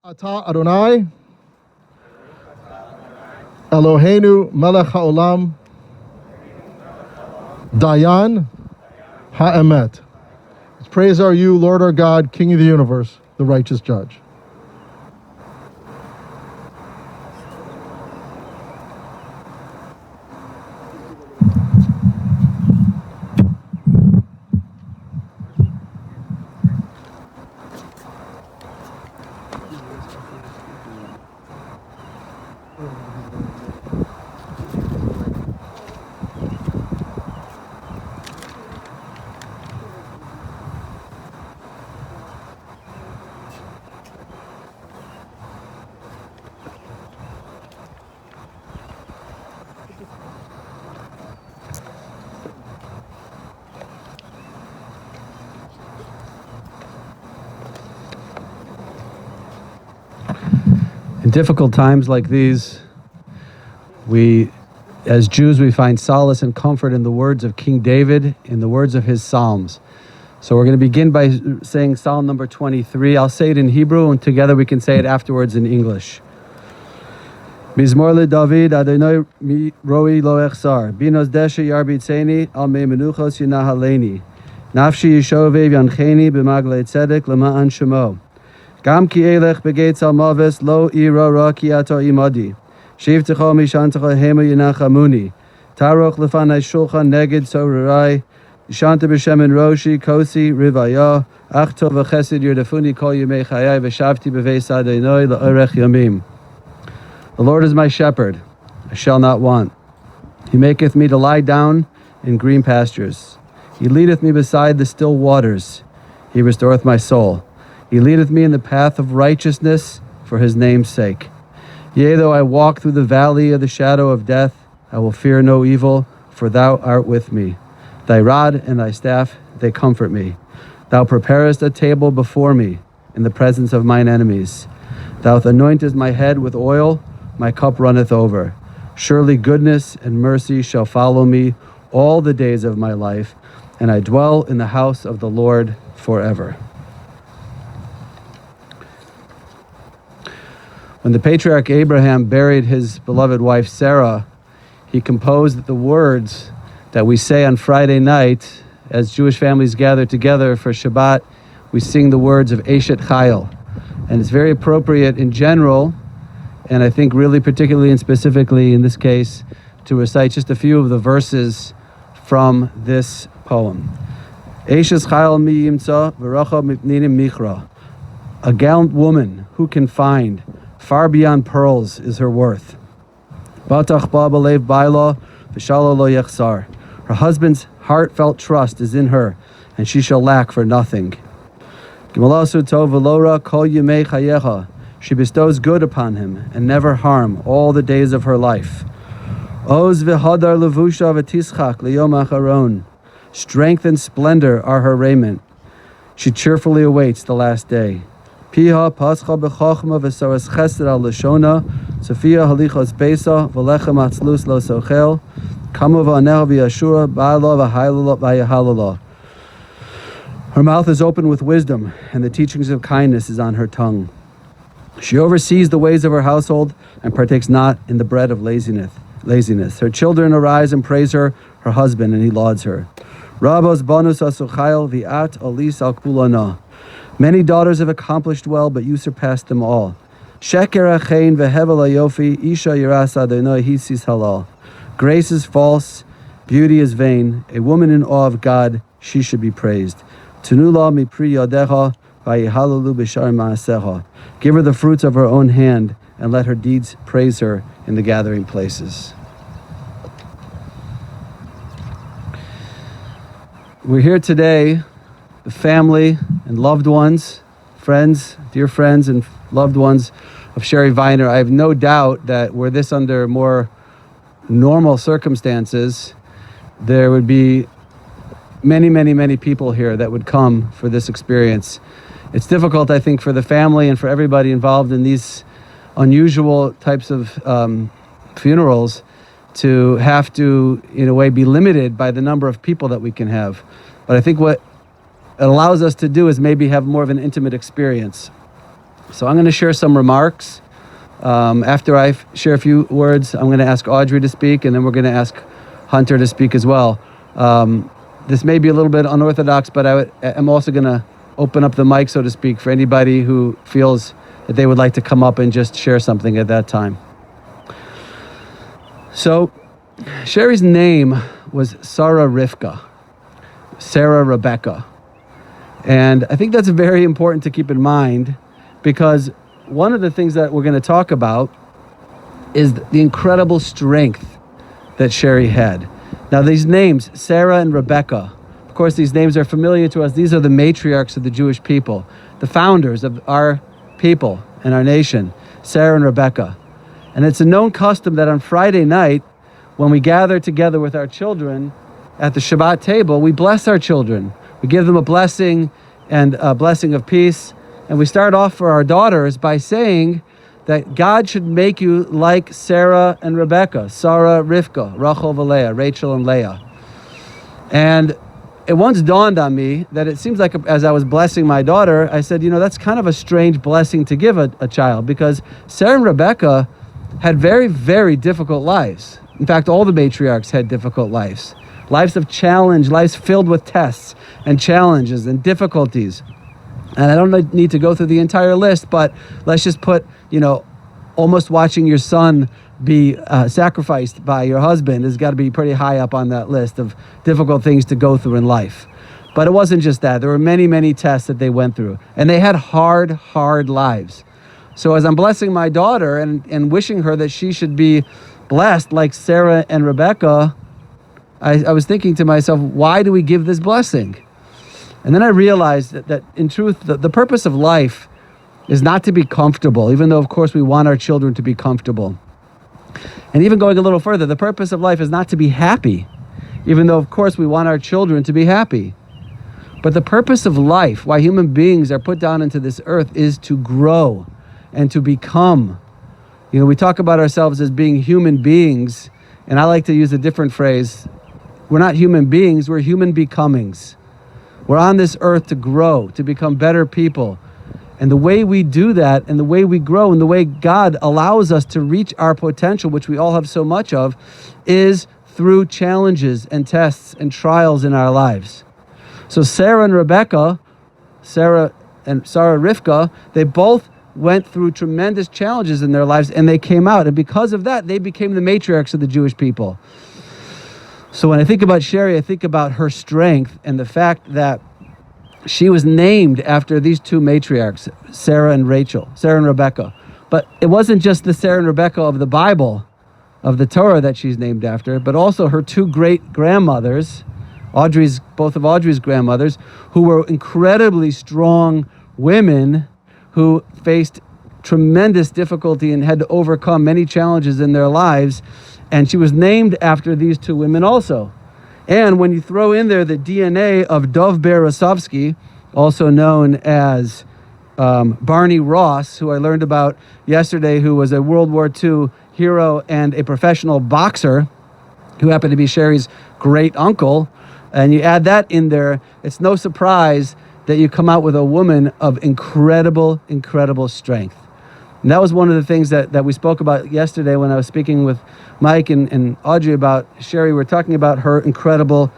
Ata Adonai, Eloheinu melech haolam, Dayan ha'emet. Praise are you, Lord our God, King of the universe, the righteous judge. In difficult times like these, as Jews, we find solace and comfort in the words of King David, in the words of his Psalms. So we're going to begin by saying Psalm number 23. I'll say it in Hebrew, and together we can say it afterwards in English. Mizmor LeDavid, Adonai mi roi lo echsar, binos deshe yarbitzeni, al me menuchos yunahaleni, nafshi yishovev yancheni b'maglei tzedek lema'an shemo. Gam ki elech begetz al mavis lo ira ra ki ato imadi. Shivtecho mishantecho hema yinachamuni. Taroch lefanai shulchan neged sorurai. Yishanta b'shemen roshi kosi rivaya. Achto v'chesed yerdefuni kol yemei chayai v'shavti b'veis Adonai la'orech yamim. The Lord is my shepherd, I shall not want. He maketh me to lie down in green pastures. He leadeth me beside the still waters. He restoreth my soul. He leadeth me in the path of righteousness for his name's sake. Yea, though I walk through the valley of the shadow of death, I will fear no evil, for thou art with me. Thy rod and thy staff, they comfort me. Thou preparest a table before me in the presence of mine enemies. Thou anointest my head with oil, my cup runneth over. Surely goodness and mercy shall follow me all the days of my life, and I dwell in the house of the Lord forever. When the patriarch Abraham buried his beloved wife Sarah, he composed the words that we say on Friday night as Jewish families gather together for Shabbat. We sing the words of Eshet Chayil, and it's very appropriate in general, and I think really particularly and specifically in this case, to recite just a few of the verses from this poem. Eshet Chayil mi yimtza v'racha mipninim michra. A gallant woman who can find, far beyond pearls is her worth. Batach ba b'lev baila v'shala lo yechsar. Her husband's heartfelt trust is in her, and she shall lack for nothing. Gimalasu tov v'lora kol yemei chayecha. She bestows good upon him and never harm all the days of her life. Oz v'hadar levusha v'tischak liyom acharon. Strength and splendor are her raiment. She cheerfully awaits the last day. Piha pascha b'chochma v'soras chesed al lashona, Sophia halichos besa v'lechem atzlus lo sochel, kamu v'aneha v'yashura ba'ala v'yahalala. Her mouth is open with wisdom, and the teachings of kindness is on her tongue. She oversees the ways of her household and partakes not in the bread of laziness. Her children arise and praise her husband, and he lauds her. Rabos bonus asuchayil v'at olis al kulana. Many daughters have accomplished well, but you surpassed them all. Sheker achein vehevel ayofi, isha yiras Adonai hisis halal. Grace is false, beauty is vain. A woman in awe of God, she should be praised. Tunula mipri yadecha, vayihalalu b'shar ma'asecha. Give her the fruits of her own hand, and let her deeds praise her in the gathering places. We're here today, the family and loved ones, dear friends and loved ones of Shari Viner. I have no doubt that were this under more normal circumstances, there would be many, many, many people here that would come for this experience. It's difficult, I think, for the family and for everybody involved in these unusual types of funerals to have to, in a way, be limited by the number of people that we can have. But I think what it allows us to do is maybe have more of an intimate experience. So I'm going to share some remarks. After I share a few words, I'm going to ask Audrey to speak, and then we're going to ask Hunter to speak as well. This may be a little bit unorthodox, but I'm also going to open up the mic, so to speak, for anybody who feels that they would like to come up and just share something at that time. So Shari's name was Sarah Rebecca. And I think that's very important to keep in mind, because one of the things that we're going to talk about is the incredible strength that Shari had. Now, these names, Sarah and Rebecca, of course, these names are familiar to us. These are the matriarchs of the Jewish people, the founders of our people and our nation, Sarah and Rebecca. And it's a known custom that on Friday night, when we gather together with our children at the Shabbat table, we bless our children. We give them a blessing and a blessing of peace. And we start off for our daughters by saying that God should make you like Sarah and Rebecca, Sarah, Rivka, Rachel and Leah, Rachel and Leah. And it once dawned on me that it seems like as I was blessing my daughter, I said, that's kind of a strange blessing to give a child, because Sarah and Rebecca had very, very difficult lives. In fact, all the matriarchs had difficult lives. Lives of challenge, lives filled with tests and challenges and difficulties. And I don't need to go through the entire list, but let's just put, almost watching your son be sacrificed by your husband has got to be pretty high up on that list of difficult things to go through in life. But it wasn't just that. There were many, many tests that they went through. And they had hard lives. So as I'm blessing my daughter and wishing her that she should be blessed like Sarah and Rebecca, I was thinking to myself, why do we give this blessing? And then I realized that in truth, the purpose of life is not to be comfortable, even though, of course, we want our children to be comfortable. And even going a little further, the purpose of life is not to be happy, even though, of course, we want our children to be happy. But the purpose of life, why human beings are put down into this earth, is to grow and to become. We talk about ourselves as being human beings, and I like to use a different phrase. We're not human beings, we're human becomings. We're on this earth to grow, to become better people. And the way we do that, and the way we grow, and the way God allows us to reach our potential, which we all have so much of, is through challenges and tests and trials in our lives. So Sarah and Rebecca, Sarah Rivka, they both went through tremendous challenges in their lives, and they came out. And because of that, they became the matriarchs of the Jewish people. So when I think about Shari, I think about her strength and the fact that she was named after these two matriarchs, Sarah and Rebecca. But it wasn't just the Sarah and Rebecca of the Bible, of the Torah, that she's named after, but also her two great grandmothers, both of Audrey's grandmothers, who were incredibly strong women who faced tremendous difficulty and had to overcome many challenges in their lives. And she was named after these two women also. And when you throw in there the DNA of Dov Berezovsky, also known as Barney Ross, who I learned about yesterday, who was a World War II hero and a professional boxer, who happened to be Shari's great uncle, and you add that in there, it's no surprise that you come out with a woman of incredible strength. And that was one of the things that we spoke about yesterday when I was speaking with Mike and Audrey about Shari. We're talking about her incredible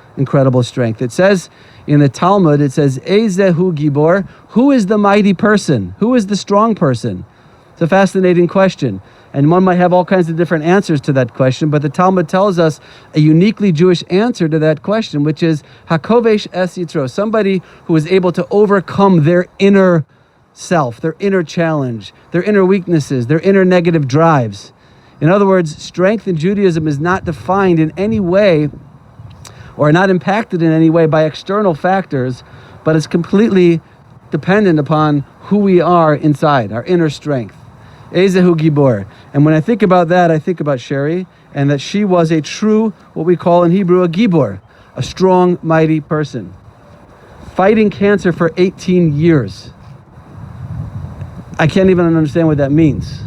strength. It says in the Talmud, it says, Ezehu Gibor, who is the mighty person? Who is the strong person? It's a fascinating question. And one might have all kinds of different answers to that question, but the Talmud tells us a uniquely Jewish answer to that question, which is Hakovesh es Yitro, somebody who is able to overcome their inner self, their inner challenge, their inner weaknesses, their inner negative drives. In other words, strength in Judaism is not defined in any way or not impacted in any way by external factors, but it's completely dependent upon who we are inside, our inner strength. Ezehu Gibor. And when I think about that, I think about Shari, and that she was a true, what we call in Hebrew, a Gibor, a strong, mighty person. Fighting cancer for 18 years. I can't even understand what that means.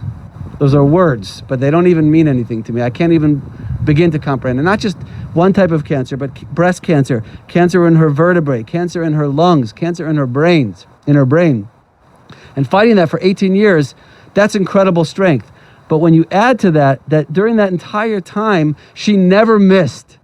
Those are words, but they don't even mean anything to me. I can't even begin to comprehend. And not just one type of cancer, but breast cancer, cancer in her vertebrae, cancer in her lungs, cancer in her brain. And fighting that for 18 years, that's incredible strength. But when you add to that during that entire time, she never missed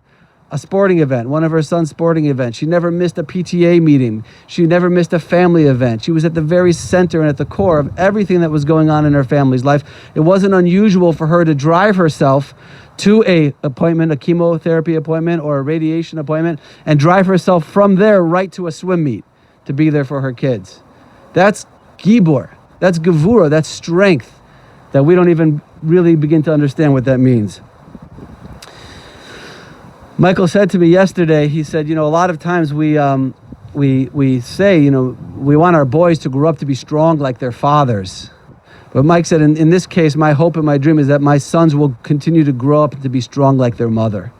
a sporting event, one of her son's sporting events. She never missed a PTA meeting. She never missed a family event. She was at the very center and at the core of everything that was going on in her family's life. It wasn't unusual for her to drive herself to a appointment, a chemotherapy appointment or a radiation appointment, and drive herself from there right to a swim meet to be there for her kids. That's gibor. That's gevura. That's strength that we don't even really begin to understand what that means. Michael said to me yesterday, he said, a lot of times we say, we want our boys to grow up to be strong like their fathers. But Mike said, in this case, my hope and my dream is that my sons will continue to grow up to be strong like their mother.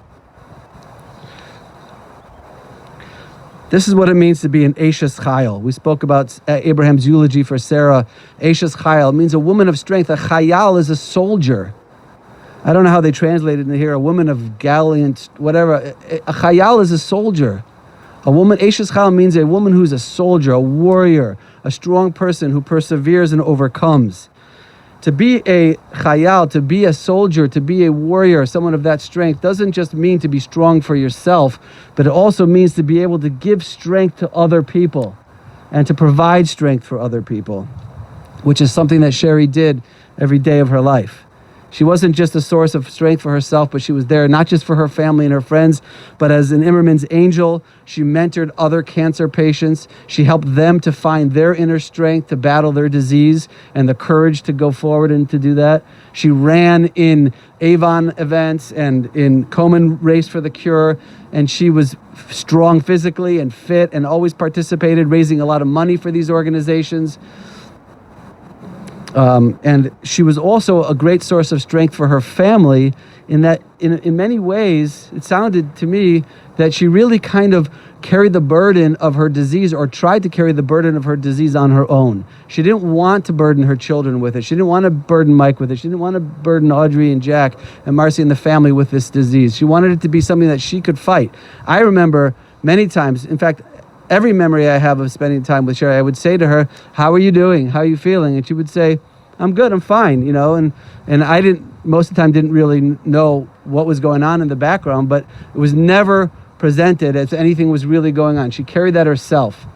This is what it means to be an Eshes Chayil. We spoke about Abraham's eulogy for Sarah. Eshes Chayil means a woman of strength. A Chayal is a soldier. I don't know how they translated it here. A woman of gallant, whatever. A Chayal is a soldier. A woman, Eshes Chayil means a woman who's a soldier, a warrior, a strong person who perseveres and overcomes. To be a Chayal, to be a soldier, to be a warrior, someone of that strength, doesn't just mean to be strong for yourself, but it also means to be able to give strength to other people and to provide strength for other people, which is something that Shari did every day of her life. She wasn't just a source of strength for herself, but she was there not just for her family and her friends, but as an Immerman's angel, she mentored other cancer patients. She helped them to find their inner strength to battle their disease and the courage to go forward and to do that. She ran in Avon events and in Komen Race for the Cure, and she was strong physically and fit and always participated, raising a lot of money for these organizations. And she was also a great source of strength for her family in that in many ways, it sounded to me that she really kind of carried the burden of her disease or tried to carry the burden of her disease on her own. She didn't want to burden her children with it. She didn't want to burden Mike with it. She didn't want to burden Audrey and Jack and Marcy and the family with this disease. She wanted it to be something that she could fight. I remember many times, in fact, every memory I have of spending time with Shari, I would say to her, "How are you doing? How are you feeling?" And she would say, "I'm good, I'm fine," and I most of the time didn't really know what was going on in the background, but it was never presented as anything was really going on. She carried that herself.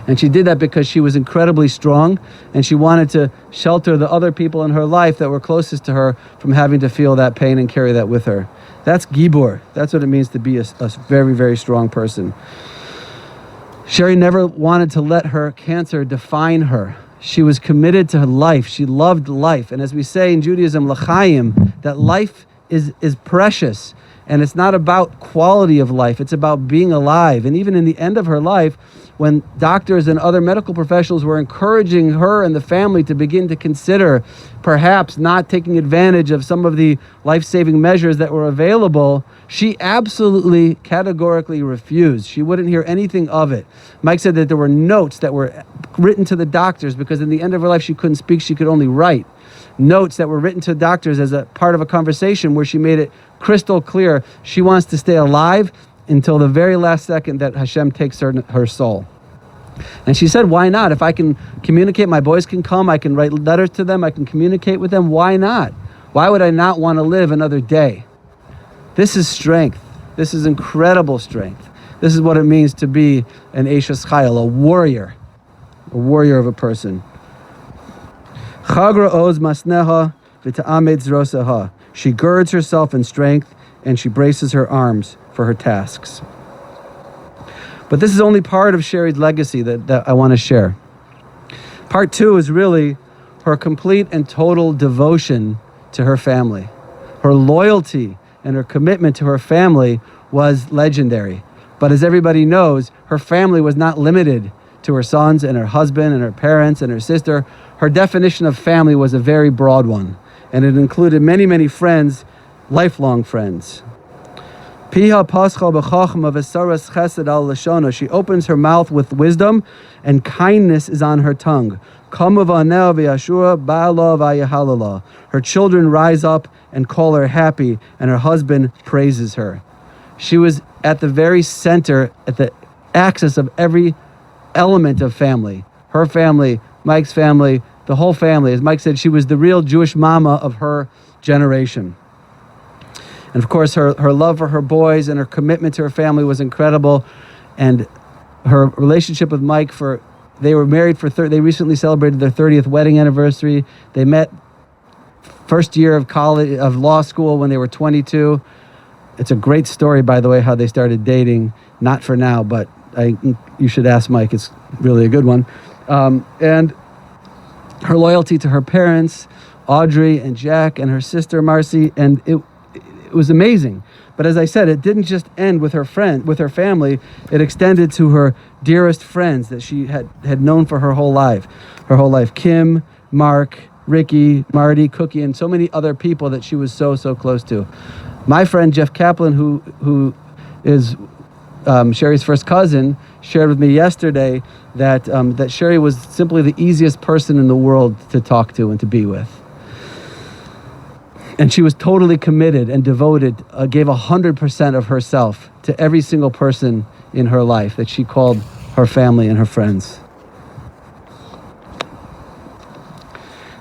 And she did that because she was incredibly strong and she wanted to shelter the other people in her life that were closest to her from having to feel that pain and carry that with her. That's gibor. That's what it means to be a very, very strong person. Shari never wanted to let her cancer define her. She was committed to life. She loved life. And as we say in Judaism, l'chaim, that life is precious. And it's not about quality of life. It's about being alive. And even in the end of her life, when doctors and other medical professionals were encouraging her and the family to begin to consider perhaps not taking advantage of some of the life-saving measures that were available, she absolutely categorically refused. She wouldn't hear anything of it. Mike said that there were notes that were written to the doctors because in the end of her life she couldn't speak, she could only write. Notes that were written to doctors as a part of a conversation where she made it crystal clear she wants to stay alive until the very last second that Hashem takes her soul. And she said, why not? If I can communicate, my boys can come, I can write letters to them, I can communicate with them, why not? Why would I not want to live another day? This is strength. This is incredible strength. This is what it means to be an Eshes Chayil, a warrior of a person. Chagra oz masneha v'ta'amed zrosaha. She girds herself in strength and she braces her arms for her tasks. But this is only part of Shari's legacy that I want to share. Part two is really her complete and total devotion to her family. Her loyalty and her commitment to her family was legendary. But as everybody knows, her family was not limited to her sons and her husband and her parents and her sister. Her definition of family was a very broad one, and it included many, many friends, lifelong friends. Piha pascha b'chachma v'saras chesed al lashona. She opens her mouth with wisdom, and kindness is on her tongue. Kama v'aneh v'yashua ba'ala v'yahalala. Her children rise up and call her happy, and her husband praises her. She was at the very center, at the axis of every element of family. Her family, Mike's family, the whole family. As Mike said, she was the real Jewish mama of her generation. And of course, her love for her boys and her commitment to her family was incredible. And her relationship with Mike, they were married they recently celebrated their 30th wedding anniversary. They met first year of law school when they were 22. It's a great story, by the way, how they started dating. Not for now, but you should ask Mike. It's really a good one. And her loyalty to her parents, Audrey and Jack, and her sister Marcy, and it was amazing. But as I said, it didn't just end with her family. It extended to her dearest friends that she had known for her whole life. Kim, Mark, Ricky, Marty, Cookie, and so many other people that she was so close to. My friend Jeff Kaplan, who is Shari's first cousin, shared with me yesterday that Shari was simply the easiest person in the world to talk to and to be with. And she was totally committed and devoted, gave 100% of herself to every single person in her life that she called her family and her friends.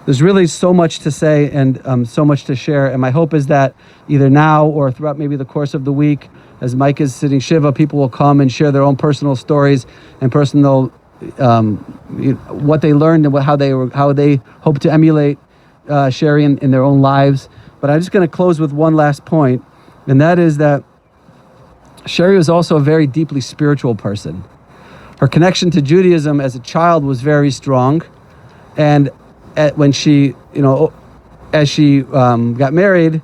There's really so much to say and so much to share. And my hope is that either now or throughout maybe the course of the week, as Mike is sitting Shiva, people will come and share their own personal stories and personal what they learned and how they hope to emulate Shari in their own lives. But I'm just going to close with one last point, and that is that Shari was also a very deeply spiritual person. Her connection to Judaism as a child was very strong, and when she, as she got married,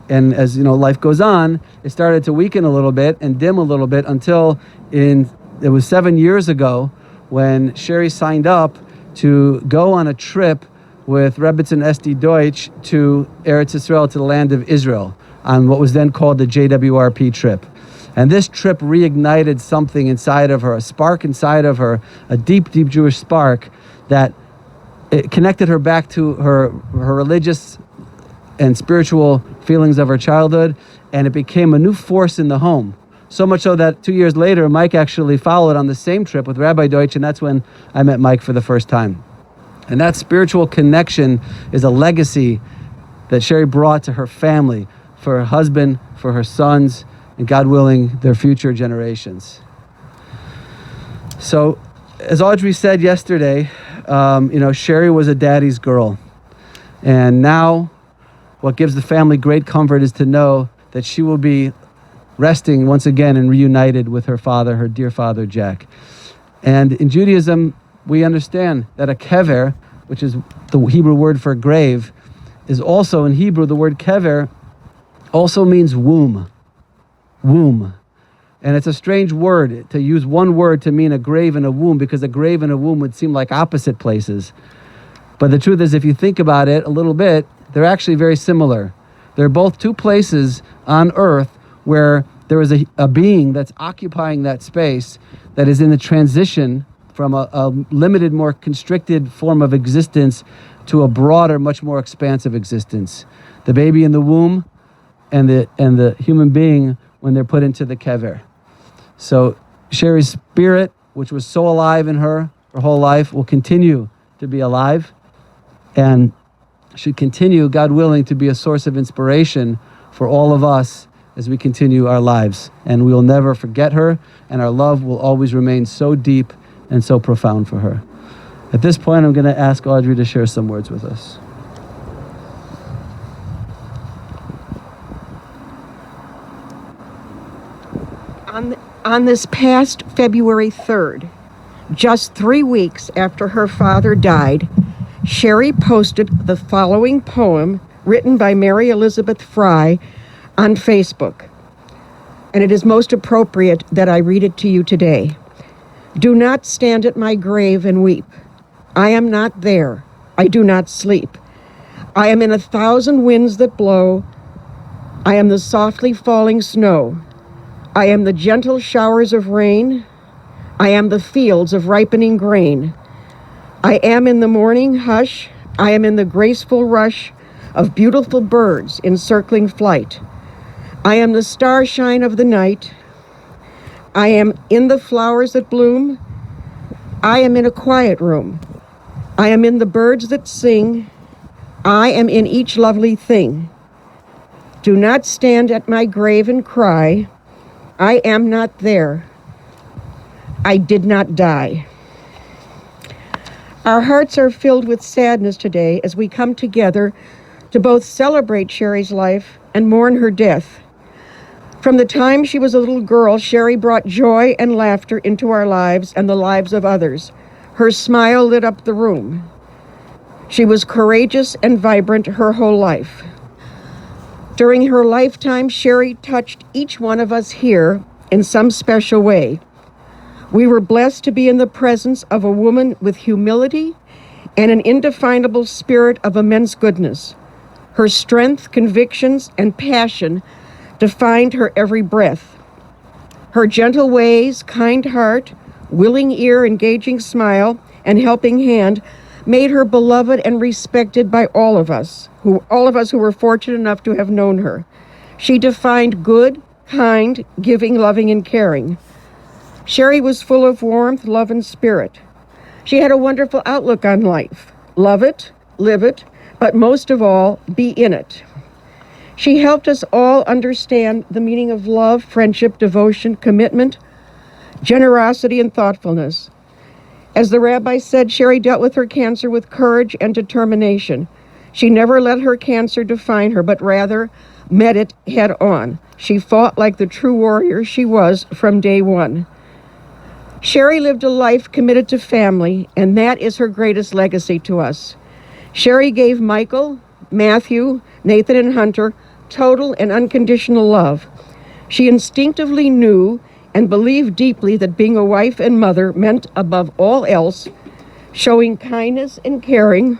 and as life goes on, it started to weaken a little bit and dim a little bit until it was 7 years ago when Shari signed up to go on a trip with Rebbetzin SD Deutsch to Eretz Israel, to the land of Israel, on what was then called the JWRP trip. And this trip reignited something inside of her, a spark inside of her, a deep Jewish spark that it connected her back to her religious and spiritual feelings of her childhood, and it became a new force in the home. So much so that 2 years later, Mike actually followed on the same trip with Rabbi Deutsch, and that's when I met Mike for the first time. And that spiritual connection is a legacy that Shari brought to her family, for her husband, for her sons, and God willing, their future generations. So, as Audrey said yesterday, Shari was a daddy's girl. And now, what gives the family great comfort is to know that she will be resting once again and reunited with her father, her dear father, Jack. And in Judaism, we understand that a kever, which is the Hebrew word for grave, is also in Hebrew, the word kever also means womb. Womb. And it's a strange word to use one word to mean a grave and a womb, because a grave and a womb would seem like opposite places. But the truth is, if you think about it a little bit, they're actually very similar. They're both two places on earth where there is a being that's occupying that space, that is in the transition from a limited, more constricted form of existence to a broader, much more expansive existence. The baby in the womb and the human being when they're put into the kever. So Shari's spirit, which was so alive in her whole life, will continue to be alive and should continue, God willing, to be a source of inspiration for all of us as we continue our lives. And we will never forget her, and our love will always remain so deep and so profound for her. At this point, I'm going to ask Audrey to share some words with us. On this past February 3rd, just 3 weeks after her father died, Shari posted the following poem written by Mary Elizabeth Fry on Facebook. And it is most appropriate that I read it to you today. Do not stand at my grave and weep. I am not there. I do not sleep. I am in 1,000 winds that blow. I am the softly falling snow. I am the gentle showers of rain. I am the fields of ripening grain. I am in the morning hush. I am in the graceful rush of beautiful birds in circling flight. I am the starshine of the night. I am in the flowers that bloom. I am in a quiet room. I am in the birds that sing. I am in each lovely thing. Do not stand at my grave and cry. I am not there. I did not die. Our hearts are filled with sadness today as we come together to both celebrate Shari's life and mourn her death. From the time she was a little girl, Shari brought joy and laughter into our lives and the lives of others. Her smile lit up the room. She was courageous and vibrant her whole life. During her lifetime, Shari touched each one of us here in some special way. We were blessed to be in the presence of a woman with humility and an indefinable spirit of immense goodness. Her strength, convictions, and passion defined her every breath. Her gentle ways, kind heart, willing ear, engaging smile, and helping hand made her beloved and respected by all of us who were fortunate enough to have known her. She defined good, kind, giving, loving, and caring. Shari was full of warmth, love, and spirit. She had a wonderful outlook on life. Love it, live it, but most of all, be in it. She helped us all understand the meaning of love, friendship, devotion, commitment, generosity, and thoughtfulness. As the rabbi said, Shari dealt with her cancer with courage and determination. She never let her cancer define her, but rather met it head on. She fought like the true warrior she was from day one. Shari lived a life committed to family, and that is her greatest legacy to us. Shari gave Michael, Matthew, Nathan, and Hunter total and unconditional love. She instinctively knew and believed deeply that being a wife and mother meant, above all else, showing kindness and caring,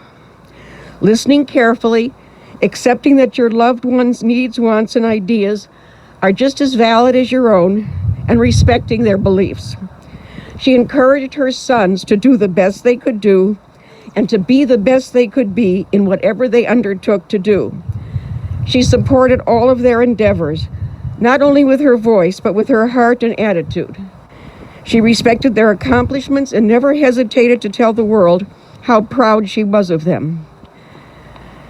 listening carefully, accepting that your loved one's needs, wants, and ideas are just as valid as your own, and respecting their beliefs. She encouraged her sons to do the best they could do and to be the best they could be in whatever they undertook to do. She supported all of their endeavors, not only with her voice, but with her heart and attitude. She respected their accomplishments and never hesitated to tell the world how proud she was of them.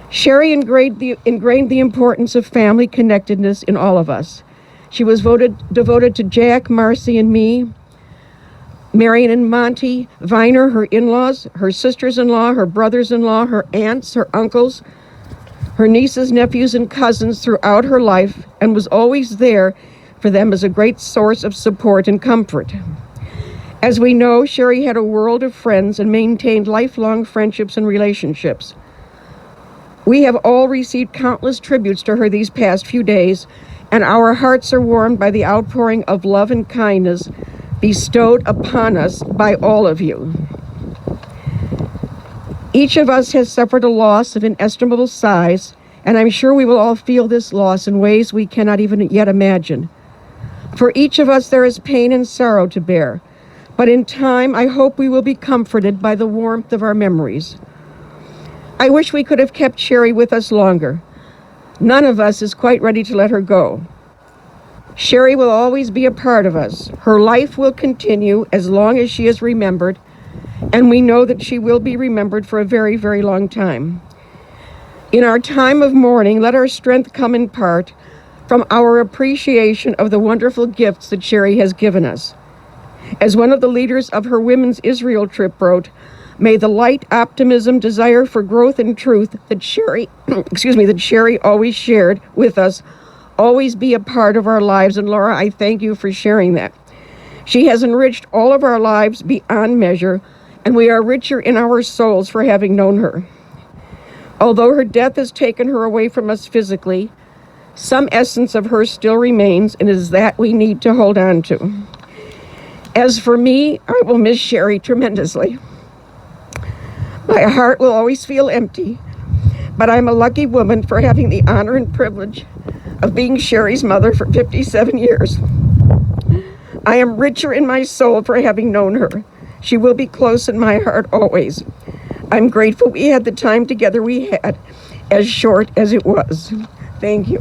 Shari ingrained the importance of family connectedness in all of us. She was devoted to Jack, Marcy, and me, Marion and Monty, Viner, her in-laws, her sisters-in-law, her brothers-in-law, her aunts, her uncles, her nieces, nephews, and cousins throughout her life, and was always there for them as a great source of support and comfort. As we know, Shari had a world of friends and maintained lifelong friendships and relationships. We have all received countless tributes to her these past few days, and our hearts are warmed by the outpouring of love and kindness bestowed upon us by all of you. Each of us has suffered a loss of inestimable size, and I'm sure we will all feel this loss in ways we cannot even yet imagine. For each of us there is pain and sorrow to bear, but in time I hope we will be comforted by the warmth of our memories. I wish we could have kept Shari with us longer. None of us is quite ready to let her go. Shari will always be a part of us. Her life will continue as long as she is remembered, and we know that she will be remembered for a very, very long time. In our time of mourning, let our strength come in part from our appreciation of the wonderful gifts that Shari has given us. As one of the leaders of her Women's Israel trip wrote, may the light, optimism, desire for growth and truth that Shari always shared with us always be a part of our lives. And Laura, I thank you for sharing that. She has enriched all of our lives beyond measure, and we are richer in our souls for having known her. Although her death has taken her away from us physically, some essence of her still remains, and it is that we need to hold on to. As for me, I will miss Shari tremendously. My heart will always feel empty, but I'm a lucky woman for having the honor and privilege of being Shari's mother for 57 years. I am richer in my soul for having known her. She will be close in my heart always. I'm grateful we had the time together we had, as short as it was. Thank you.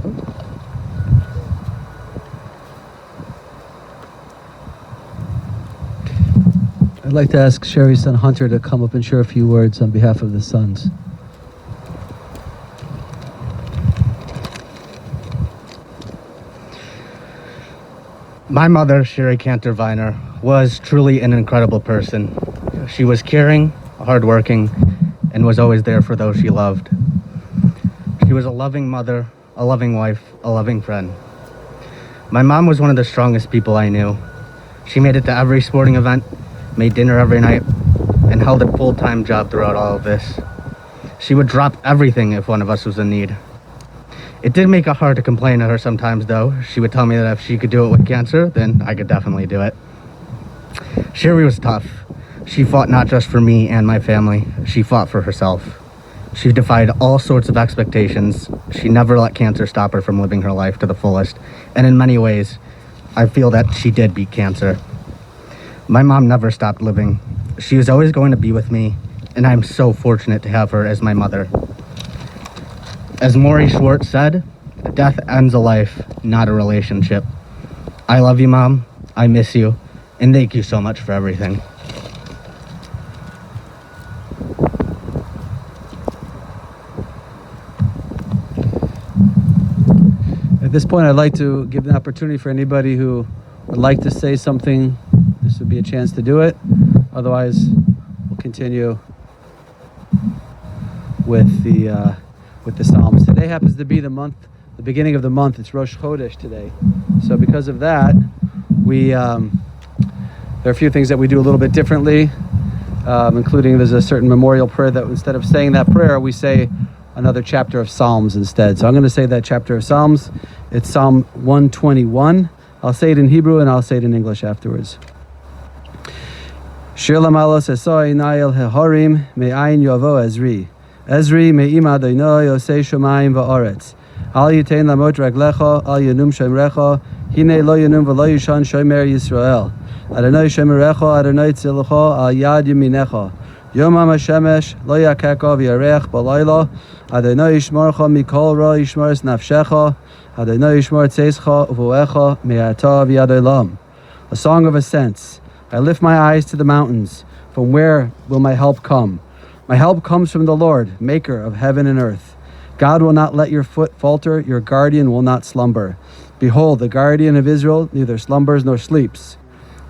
I'd like to ask Shari's son Hunter to come up and share a few words on behalf of the sons. My mother, Shari Viner, was truly an incredible person. She was caring, hardworking, and was always there for those she loved. She was a loving mother, a loving wife, a loving friend. My mom was one of the strongest people I knew. She made it to every sporting event, made dinner every night, and held a full-time job throughout all of this. She would drop everything if one of us was in need. It did make it hard to complain to her sometimes, though. She would tell me that if she could do it with cancer, then I could definitely do it. Shari was tough. She fought not just for me and my family, she fought for herself. She defied all sorts of expectations. She never let cancer stop her from living her life to the fullest. And in many ways, I feel that she did beat cancer. My mom never stopped living. She was always going to be with me, and I'm so fortunate to have her as my mother. As Maury Schwartz said, death ends a life, not a relationship. I love you, Mom. I miss you. And thank you so much for everything. At this point, I'd like to give an opportunity for anybody who would like to say something. This would be a chance to do it. Otherwise, we'll continue with the Psalms. Today happens to be the beginning of the month. It's Rosh Chodesh today. So because of that, there are a few things that we do a little bit differently, including there's a certain memorial prayer that instead of saying that prayer, we say another chapter of Psalms instead. So I'm going to say that chapter of Psalms. It's Psalm 121. I'll say it in Hebrew and I'll say it in English afterwards. Shir lamalos esoi nayel hehorim me'ayin yovo Ezri. Ezri me'im Adonai yosei shomayim va'aretz. Al yitain lamot raglecha, al yanum shomrecha, hine lo yanum v'lo yishan shomer Yisrael. Adonai shomerecha, Adonai tzilucha, al yad yaminecha. Yomam hashemesh lo yakeka v'yarech b'layla. Adonai yishmarcha mikol ra yishmaris nafshecha. Adonai yishmar tzeischa uvoecha me'ata v'yad olam. A song of ascents. I lift my eyes to the mountains. From where will my help come? My help comes from the Lord, maker of heaven and earth. God will not let your foot falter. Your guardian will not slumber. Behold, the guardian of Israel neither slumbers nor sleeps.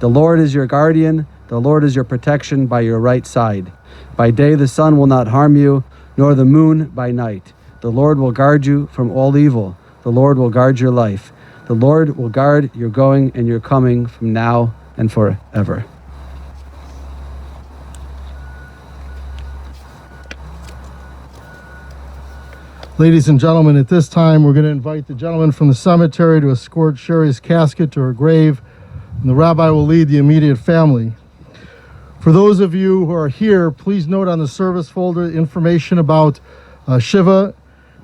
The Lord is your guardian. The Lord is your protection by your right side. By day the sun will not harm you, nor the moon by night. The Lord will guard you from all evil. The Lord will guard your life. The Lord will guard your going and your coming from now and forever. Ladies and gentlemen, at this time, we're going to invite the gentleman from the cemetery to escort Shari's casket to her grave, and the rabbi will lead the immediate family. For those of you who are here, please note on the service folder information about Shiva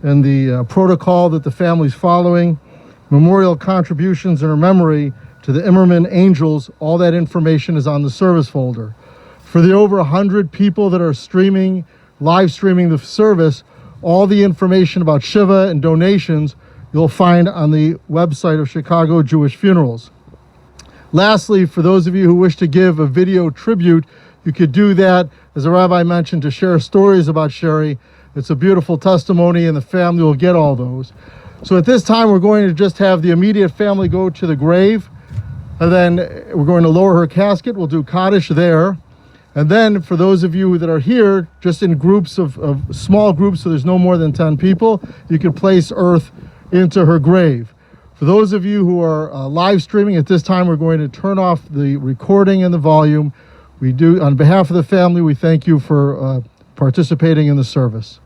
and the protocol that the family's following, memorial contributions in her memory to the Immerman Angels. All that information is on the service folder. For the over 100 people that are live streaming the service, all the information about Shiva and donations you'll find on the website of Chicago Jewish Funerals. Lastly, for those of you who wish to give a video tribute, you could do that, as the rabbi mentioned, to share stories about Shari. It's a beautiful testimony, and the family will get all those. So at this time, we're going to just have the immediate family go to the grave, and then we're going to lower her casket. We'll do Kaddish there. And then for those of you that are here, just in groups of small groups, so there's no more than 10 people, you can place earth into her grave. For those of you who are live streaming, at this time we're going to turn off the recording and the volume. On behalf of the family, we thank you for participating in the service.